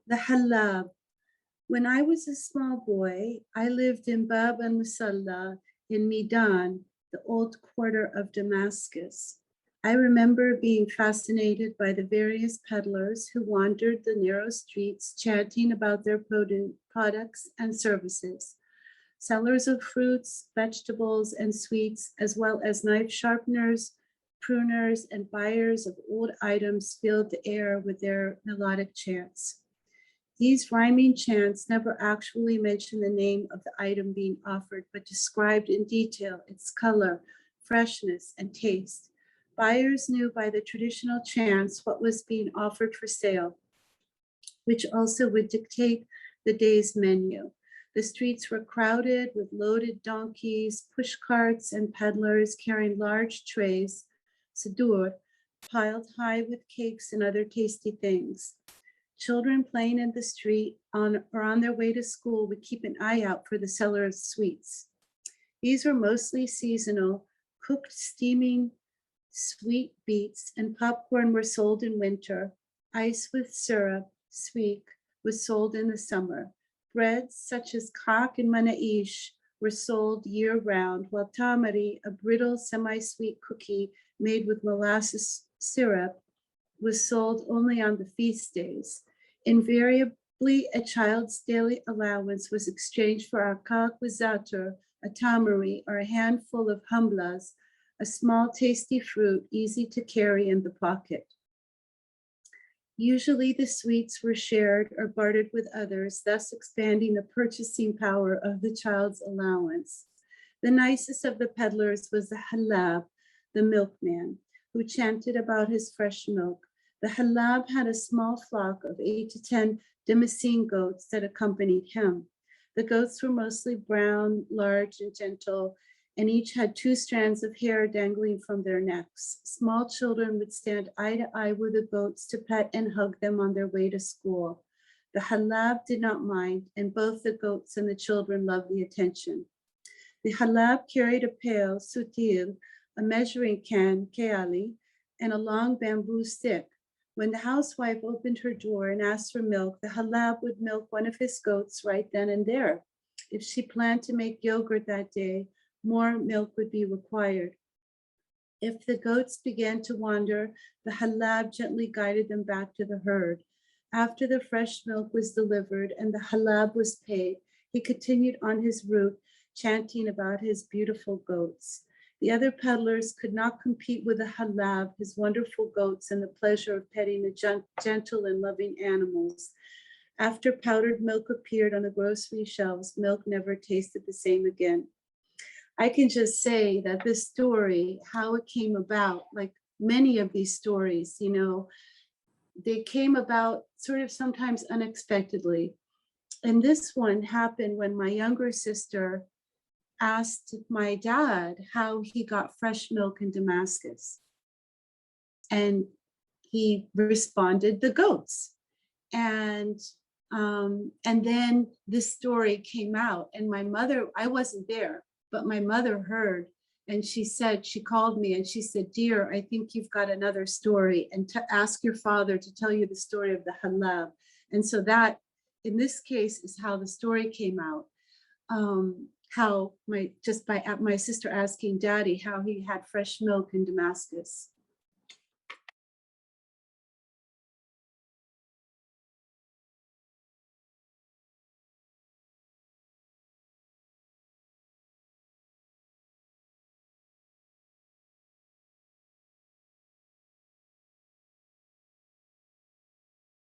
The Hallab. When I was a small boy, I lived in Bab al-Musalla in Midan, the old quarter of Damascus. I remember being fascinated by the various peddlers who wandered the narrow streets chanting about their products and services. Sellers of fruits, vegetables, and sweets, as well as knife sharpeners, pruners, and buyers of old items filled the air with their melodic chants. These rhyming chants never actually mentioned the name of the item being offered, but described in detail its color, freshness, and taste. Buyers knew by the traditional chants what was being offered for sale, which also would dictate the day's menu. The streets were crowded with loaded donkeys, push carts, and peddlers carrying large trays, sadur, piled high with cakes and other tasty things. Children playing in the street or on their way to school would keep an eye out for the seller of sweets. These were mostly seasonal, cooked steaming sweet beets, and popcorn were sold in winter. Ice with syrup, sweet, was sold in the summer. Breads such as kak and manaish were sold year-round, while tamari, a brittle semi-sweet cookie made with molasses syrup, was sold only on the feast days. Invariably, a child's daily allowance was exchanged for a kak with zatar, a tamari, or a handful of humblas, a small tasty fruit easy to carry in the pocket. Usually the sweets were shared or bartered with others, thus expanding the purchasing power of the child's allowance. The nicest of the peddlers was the Hallab, the milkman, who chanted about his fresh milk. The Hallab had a small flock of 8 to 10 Damascene goats that accompanied him. The goats were mostly brown, large, and gentle, and each had 2 strands of hair dangling from their necks. Small children would stand eye to eye with the goats to pet and hug them on their way to school. The Hallab did not mind, and both the goats and the children loved the attention. The Hallab carried a pail, sutil, a measuring can, keali, and a long bamboo stick. When the housewife opened her door and asked for milk, the Hallab would milk one of his goats right then and there. If she planned to make yogurt that day, more milk would be required. If the goats began to wander, the Hallab gently guided them back to the herd. After the fresh milk was delivered and the Hallab was paid, he continued on his route, chanting about his beautiful goats. The other peddlers could not compete with the Hallab, his wonderful goats, and the pleasure of petting the gentle and loving animals. After powdered milk appeared on the grocery shelves, milk never tasted the same again. I can just say that this story, how it came about, like many of these stories, they came about sort of sometimes unexpectedly. And this one happened when my younger sister asked my dad how he got fresh milk in Damascus. And he responded, the goats. And then this story came out, and my mother, I wasn't there, but my mother heard, and she called me and she said, dear, I think you've got another story, and to ask your father to tell you the story of the Hallab. And so that, in this case, is how the story came out. How my sister asking daddy how he had fresh milk in Damascus.